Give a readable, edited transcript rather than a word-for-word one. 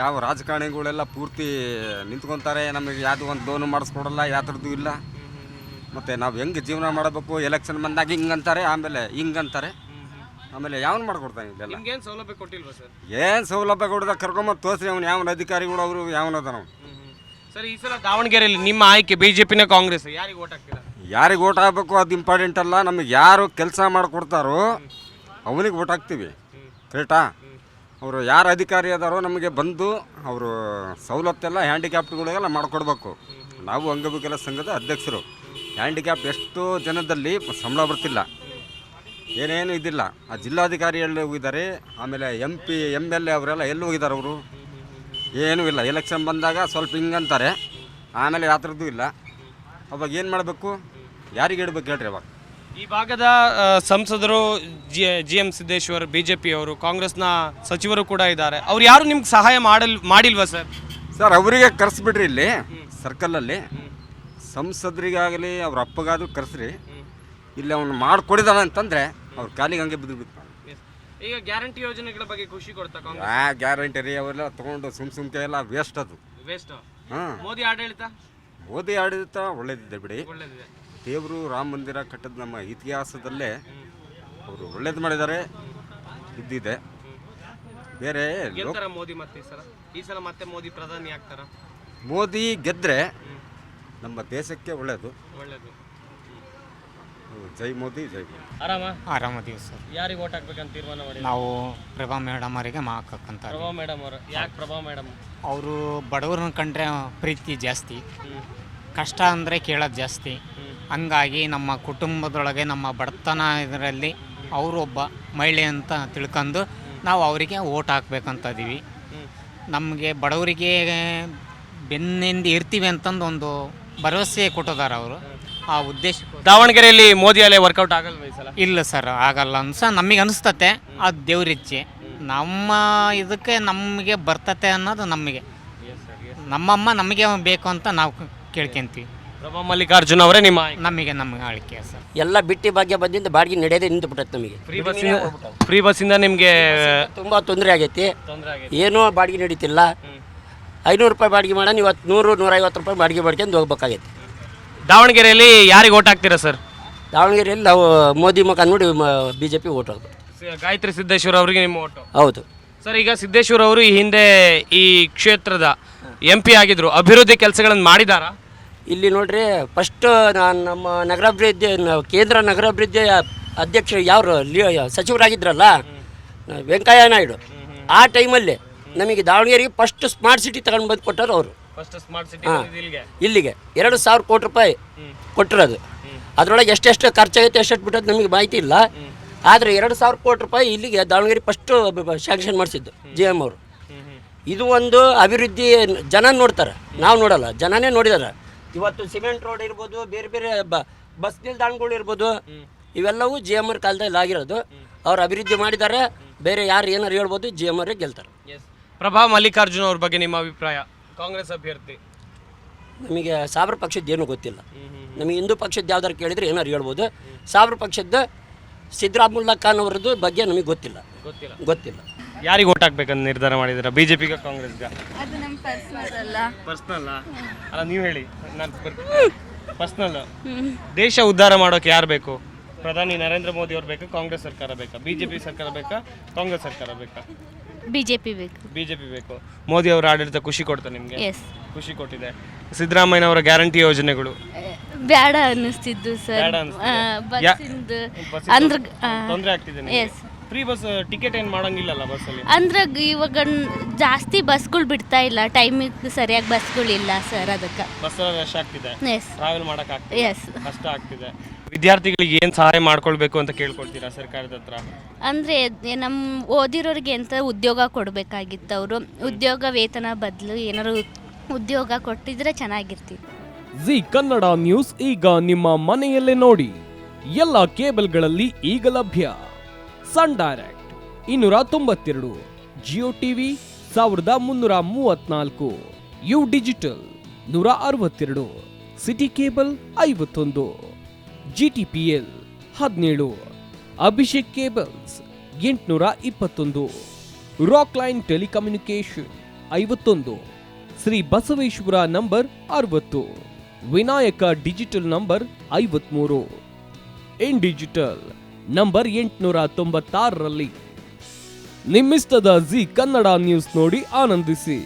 ಯಾವ ರಾಜಕಾರಣಿಗಳೆಲ್ಲ ಪೂರ್ತಿ ನಿಂತ್ಕೊತಾರೆ, ನಮಗೆ ಯಾವುದು ಒಂದು ಲೋನು ಮಾಡಿಸ್ಕೊಡಲ್ಲ, ಯಾವ ಥರದ್ದು ಇಲ್ಲ. ಮತ್ತು ನಾವು ಹೆಂಗೆ ಜೀವನ ಮಾಡಬೇಕು, ಎಲೆಕ್ಷನ್ ಬಂದಾಗ ಹಿಂಗಂತಾರೆ, ಆಮೇಲೆ ಹಿಂಗಂತಾರೆ, ಆಮೇಲೆ ಯಾವನು ಮಾಡ್ಕೊಡ್ತಾನೆ ಇದೆಲ್ಲ. ನಿಮ್ಗೇನು ಸೌಲಭ್ಯ ಕೊಟ್ಟಿಲ್ವಾ ಸರ್? ಏನು ಸೌಲಭ್ಯ ಕೊಡ್ದ ಕರ್ಕೊಂಬತ್ತು ತೋರಿಸ್ರಿ ಅವ್ನು ಯಾವನ ಅಧಿಕಾರಿಗಳು ಅವರು ಯಾವನದ ನಾವು. ಸರ್, ಈ ಸಲ ದಾವಣಗೆರೆಯಲ್ಲಿ ನಿಮ್ಮ ಆಯ್ಕೆ ಬಿಜೆಪಿನ ಕಾಂಗ್ರೆಸ್, ಯಾರಿಗೆ ಓಟ್ ಹಾಕ್ತೀರಾ? ಯಾರಿಗೆ ಓಟ್ ಹಾಕಬೇಕು ಅದು ಇಂಪಾರ್ಟೆಂಟ್ ಅಲ್ಲ, ನಮಗೆ ಯಾರು ಕೆಲಸ ಮಾಡಿಕೊಡ್ತಾರೋ ಅವನಿಗೆ ಓಟ್ ಹಾಕ್ತೀವಿ. ಕರೆಕ್ಟಾ? ಅವರು ಯಾರು ಅಧಿಕಾರಿ ಅದಾರೋ ನಮಗೆ ಬಂದು ಅವರು ಸವಲತ್ತೆಲ್ಲ ಹ್ಯಾಂಡಿಕ್ಯಾಪ್ಟ್ಗಳಿಗೆಲ್ಲ ಮಾಡಿಕೊಡ್ಬೇಕು. ನಾವು ಅಂಗವಿಕಲ ಸಂಘದ ಅಧ್ಯಕ್ಷರು. ಹ್ಯಾಂಡಿಕ್ಯಾಪ್ ಎಷ್ಟೋ ಜನದಲ್ಲಿ ಸಂಬಳ ಬರ್ತಿಲ್ಲ, ಏನೇನು ಇದಿಲ್ಲ. ಆ ಜಿಲ್ಲಾಧಿಕಾರಿ ಎಲ್ಲಿ ಹೋಗಿದ್ದಾರೆ, ಆಮೇಲೆ MP MLA ಅವರೆಲ್ಲ ಎಲ್ಲಿ ಹೋಗಿದ್ದಾರೆ, ಅವರು ಏನೂ ಇಲ್ಲ. ಎಲೆಕ್ಷನ್ ಬಂದಾಗ ಸ್ವಲ್ಪ ಹಿಂಗಂತಾರೆ, ಆಮೇಲೆ ಯಾವ ಥರದ್ದು ಇಲ್ಲ. ಅವಾಗ ಏನು ಮಾಡಬೇಕು, ಯಾರಿಗೆ ಇಡಬೇಕು ಹೇಳ್ರಿ? ಅವಾಗ ಈ ಭಾಗದ ಸಂಸದರು GM ಸಿದ್ದೇಶ್ವರ್ BJP ಅವರು, ಕಾಂಗ್ರೆಸ್ನ ಸಚಿವರು ಕೂಡ ಇದ್ದಾರೆ. ಅವ್ರು ಯಾರು ನಿಮ್ಗೆ ಸಹಾಯ ಮಾಡಿಲ್ವಾ ಸರ್? ಸರ್, ಅವರಿಗೆ ಕರೆಸ್ಬಿಡ್ರಿ, ಇಲ್ಲಿ ಸರ್ಕಲಲ್ಲಿ ಸಂಸದರಿಗಾಗಲಿ ಅವ್ರ ಅಪ್ಪಗಾದ್ರೂ ಕರೆಸ್ರಿ. ಇಲ್ಲಿ ಅವನು ಮಾಡಿಕೊಡಿದಾನೆ ಅಂತಂದರೆ ಅವ್ರ ಕಾಲಿಗೆ ಹಂಗೆ ಬಿದ್ದು ಬಿತ್ತು. ಈಗ ಗ್ಯಾರಂಟಿ ಯೋಜನೆಗಳ ಬಗ್ಗೆ ಖುಷಿ ಕೊಡ್ತಾ ಕಾಂಗ್ರೆಸ್? ಗ್ಯಾರಂಟಿ ರೀ, ಅವೆಲ್ಲ ತೊಗೊಂಡು ಸುಮ್ಕೆ ಎಲ್ಲ ವೇಸ್ಟ್. ಅದು ವೇಸ್ಟ್. ಹಾಂ, ಮೋದಿ ಆಡಳಿತ ಒಳ್ಳೇದಿದೆ ಬಿಡಿ. ಒಳ್ಳೇದಿದೆ. ದೇವರು ರಾಮ ಮಂದಿರ ಕಟ್ಟದ ನಮ್ಮ ಇತಿಹಾಸದಲ್ಲೇ ಅವರು ಒಳ್ಳೇದು ಮಾಡಿದ್ದಾರೆ, ಇದ್ದಿದೆ. ಬೇರೆ ಮೋದಿ ಮತ್ತೆ ಈ ಸಲ ಮತ್ತೆ ಮೋದಿ ಪ್ರಧಾನಿ ಆಗ್ತಾರ? ಮೋದಿ ಗೆದ್ರೆ ನಮ್ಮ ದೇಶಕ್ಕೆ ಒಳ್ಳೇದು. ಜೈ ಮೋದಿ, ಜೈ ಮೋದಿ. ಆರಾಮದೀವಿ ಸರ್. ಯಾರಿಗೆ ಓಟ್ ಹಾಕ್ಬೇಕಂತ ತೀರ್ಮಾನ ಮಾಡಿ? ನಾವು ಪ್ರಭಾ ಮೇಡಮ್ ಅವರಿಗೆ ಹಾಕಕ್ಕಂತ. ಪ್ರಭಾ ಮೇಡಮ್ ಅವರು ಯಾಕೆ? ಪ್ರಭಾ ಮೇಡಮ್ ಅವರು ಬಡವ್ರನ್ನ ಕಂಡ್ರೆ ಪ್ರೀತಿ ಜಾಸ್ತಿ, ಕಷ್ಟ ಅಂದರೆ ಕೇಳೋದು ಜಾಸ್ತಿ. ಹಂಗಾಗಿ ನಮ್ಮ ಕುಟುಂಬದೊಳಗೆ ನಮ್ಮ ಬಡತನ ಇದರಲ್ಲಿ ಅವರು ಒಬ್ಬ ಮಹಿಳೆ ಅಂತ ತಿಳ್ಕೊಂಡು ನಾವು ಅವರಿಗೆ ಓಟ್ ಹಾಕ್ಬೇಕಂತ ಇದೀವಿ. ನಮಗೆ ಬಡವರಿಗೆ ಬೆನ್ನಿಂದ ಇರ್ತೀವಿ ಅಂತಂದು ಒಂದು ಭರವಸೆ ಕೊಟ್ಟಿದ್ದಾರೆ ಅವರು. ಆ ಉದ್ದೇಶ. ದಾವಣಗೆರೆಯಲ್ಲಿ ಮೋದಿ ಅಲೆ ವರ್ಕೌಟ್ ಆಗಲ್ವ ಈ ಸಲ? ಇಲ್ಲ ಸರ್, ಆಗಲ್ಲ ನಮಗೆ ಅನಿಸ್ತತೆ. ಅದು ದೇವ್ರಿಚ್ಛೆ. ನಮ್ಮ ಇದಕ್ಕೆ ನಮಗೆ ಬರ್ತತೆ ಅನ್ನೋದು ನಮಗೆ, ನಮ್ಮಮ್ಮ ನಮಗೆ ಬೇಕು ಅಂತ ನಾವು ಕೇಳ್ಕೊಂತೀವಿ. ಪ್ರಭಾ ಮಲ್ಲಿಕಾರ್ಜುನ್ ಅವರೇ ನಿಮ್ಮ ನಮಗೆ ಆಳ್ಕೆ ಸರ್. ಎಲ್ಲ ಬಿಟ್ಟಿ ಭಾಗ್ಯ ಬಂದಿಂದ ಬಾಡಿಗೆ ನಡೆಯೋದೇ ನಿಂತು ಬಿಟ್ಟೈತೆ ನಮಗೆ. ಫ್ರೀ ಬಸ್ಸಿಂದ ನಿಮಗೆ ತುಂಬ ತೊಂದರೆ ಆಗೈತಿ. ಏನೂ ಬಾಡಿಗೆ ನಡೀತಿಲ್ಲ. 500 ರೂಪಾಯಿ ಬಾಡಿಗೆ ಮಾಡೋಣ, ಇವತ್ತು 100-150 ರೂಪಾಯಿ ಬಾಡಿಗೆ ಮಾಡ್ಕೊಂಡು ಹೋಗ್ಬೇಕಾಗೈತಿ. ದಾವಣಗೆರೆಯಲ್ಲಿ ಯಾರಿಗೆ ಓಟ್ ಹಾಕ್ತೀರಾ ಸರ್? ದಾವಣಗೆರೆಯಲ್ಲಿ ನಾವು ಮೋದಿ ಮುಖ ನೋಡಿ BJP ಓಟ್ ಹಾಕ್ಬೇಕು. ಗಾಯತ್ರಿ ಸಿದ್ದೇಶ್ವರ ಅವರಿಗೆ ನಿಮ್ಮ ಓಟು? ಹೌದು ಸರ್. ಈಗ ಸಿದ್ದೇಶ್ವರ ಅವರು ಈ ಹಿಂದೆ ಈ ಕ್ಷೇತ್ರದ MP ಆಗಿದ್ರು, ಅಭಿವೃದ್ಧಿ ಕೆಲಸಗಳನ್ನು ಮಾಡಿದಾರಾ? ಇಲ್ಲಿ ನೋಡ್ರಿ, ಫಸ್ಟ್ ನಮ್ಮ ನಗರಾಭಿವೃದ್ಧಿ ಕೇಂದ್ರ ನಗರಾಭಿವೃದ್ಧಿ ಅಧ್ಯಕ್ಷರು ಯಾರು ಸಚಿವರಾಗಿದ್ರಲ್ಲ, ವೆಂಕಯ್ಯ ನಾಯ್ಡು, ಆ ಟೈಮಲ್ಲಿ ನಮಗೆ ದಾವಣಗೆರೆಗೆ ಫಸ್ಟ್ ಸ್ಮಾರ್ಟ್ ಸಿಟಿ ತಗೊಂಡು ಬಂದು ಕೊಟ್ಟರು ಅವರು. ಇಲ್ಲಿಗೆ 2,000 ಕೋಟಿ ರೂಪಾಯಿ ಕೊಟ್ಟಿರೋದು. ಅದರೊಳಗೆ ಎಷ್ಟೆಷ್ಟು ಖರ್ಚಾಗೈತೆ, ಎಷ್ಟೆಷ್ಟು ಬಿಟ್ಟದ್ದು ನಮಗೆ ಮಾಹಿತಿ ಇಲ್ಲ. ಆದರೆ 2,000 ಕೋಟಿ ರೂಪಾಯಿ ಇಲ್ಲಿಗೆ ದಾವಣಗೆರೆ ಫಸ್ಟು ಶಾಂಕ್ಷನ್ ಮಾಡಿಸಿದ್ದು GM ಅವರು. ಇದು ಒಂದು ಅಭಿವೃದ್ಧಿ. ಜನ ನೋಡ್ತಾರೆ, ನಾವು ನೋಡಲ್ಲ, ಜನನೇ ನೋಡಿದಾರೆ. ಇವತ್ತು ಸಿಮೆಂಟ್ ರೋಡ್ ಇರ್ಬೋದು, ಬೇರೆ ಬೇರೆ ಬಸ್ ನಿಲ್ದಾಣಗಳು ಇರ್ಬೋದು, ಇವೆಲ್ಲವೂ GM ಅವ್ರ ಕಾಲದಲ್ಲಿ ಆಗಿರೋದು. ಅವ್ರು ಅಭಿವೃದ್ಧಿ ಮಾಡಿದ್ದಾರೆ. ಬೇರೆ ಯಾರು ಏನಾರು ಹೇಳ್ಬೋದು, GM ಅವರೇ ಗೆಲ್ತಾರೆ. ಪ್ರಭಾ ಮಲ್ಲಿಕಾರ್ಜುನ್ ಅವ್ರ ಬಗ್ಗೆ ನಿಮ್ಮ ಅಭಿಪ್ರಾಯ? ಕಾಂಗ್ರೆಸ್ ಅಭ್ಯರ್ಥಿ. ನಮಗೆ ಸಾವಿರ ಪಕ್ಷದ ಏನೂ ಗೊತ್ತಿಲ್ಲ. ನಮಗೆ ಹಿಂದೂ ಪಕ್ಷದ ಯಾವ್ದಾರು ಕೇಳಿದರೆ ಏನಾರು ಹೇಳ್ಬೋದು. ಸಾವಿರ ಪಕ್ಷದ ಸಿದ್ದರಾಮುಲ್ಲಾ ಖಾನ್ ಅವರದ್ದು ಬಗ್ಗೆ ನಮಗೆ ಗೊತ್ತಿಲ್ಲ. ಯಾರಿಗೆ ಓಟ್ ಹಾಕ್ಬೇಕಂತ ನಿರ್ಧಾರ ಮಾಡಿದ್ದೀರಾ? BJPಗ ಕಾಂಗ್ರೆಸ್ಗ? ಅದು ನಮ್ಮ ಪರ್ಸನಲ್ ಅಲ್ಲ, ನೀವು ಹೇಳಿ. ಪರ್ಸನಲ್. ದೇಶ ಉದ್ಧಾರ ಮಾಡೋಕೆ ಯಾರು ಬೇಕು? ಪ್ರಧಾನಿ ನರೇಂದ್ರ ಮೋದಿ ಅವ್ರು ಬೇಕಾ, ಕಾಂಗ್ರೆಸ್ ಸರ್ಕಾರ ಬೇಕಾ, BJP ಸರ್ಕಾರ ಬೇಕಾ, ಕಾಂಗ್ರೆಸ್ ಸರ್ಕಾರ ಬೇಕಾ? BJP ಬೇಕು. ಮೋದಿ ಅವರ ಆಡಳಿತ ಖುಷಿ ಕೊಡ್ತಾ ನಿಮಗೆ? ಖುಷಿ ಕೊಟ್ಟಿದೆ. ಸಿದ್ದರಾಮಯ್ಯನವರ ಗ್ಯಾರಂಟಿ ಯೋಜನೆಗಳು ಬೇಡ ಅನ್ನಿಸ್ತಿದ್ದು ಸರ್. ತೊಂದರೆ ಆಗ್ತಿದೆ. ಫ್ರೀ ಬಸ್ ಟಿಕೆಟ್ ಏನು ಮಾಡಂಗಿಲ್ಲಲ್ಲ ಬಸ್ಸಲ್ಲಿ? ಅಂದ್ರೆ ಇವಾಗ ಜಾಸ್ತಿ ಬಸ್ಗಳು ಬಿಡ್ತಾ ಇಲ್ಲ, ಟೈಮಿಗೆ ಸರಿಯಾಗಿ ಬಸ್ಗಳಿಲ್ಲ ಸರ್. ಅದಕ್ಕೆ ಬಸ್ ರಶ್ ಆಗ್ತಿದೆ, ಟ್ರಾವೆಲ್ ಮಾಡೋಕ್ಕಾಗ್ತಿದೆ, ಕಷ್ಟ ಆಗ್ತಿದೆ. ವಿದ್ಯಾರ್ಥಿಗಳಿಗೆ ಏನು ಸಹಾಯ ಮಾಡ್ಕೊಳ್ಬೇಕು ಅಂತ ಕೇಳ್ಕೊಳ್ತೀರಾ ಸರ್ಕಾರದ ಹತ್ರ? ಅಂದರೆ ನಮ್ಮ ಓದಿರೋರಿಗೆ ಎಂತ ಉದ್ಯೋಗ ಕೊಡಬೇಕಾಗಿತ್ತು. ಅವರು ಉದ್ಯೋಗ ವೇತನ ಬದಲು ಏನಾದ್ರು ಉದ್ಯೋಗ ಕೊಟ್ಟಿದ್ರೆ ಚೆನ್ನಾಗಿರ್ತಿತ್ತು. ಜಿ ಕನ್ನಡ ನ್ಯೂಸ್ ಈಗ ನಿಮ್ಮ ಮನೆಯಲ್ಲೇ ನೋಡಿ. ಎಲ್ಲ ಕೇಬಲ್ಗಳಲ್ಲಿ ಈಗ ಲಭ್ಯ. Sun Direct 292, Jio TV 1334, U digital 162, city cable 51, GTPL 17, Abhishek cables 821, rock line telecommunication 51, Shri Basaveshwara number 60, Vinayaka digital number 53, in digital number 896ರಲ್ಲಿ. ನಿಮ್ಮಿಸ್ತದ ಜಿ ಕನ್ನಡ ನ್ಯೂಸ್ ನೋಡಿ ಆನಂದಿಸಿ.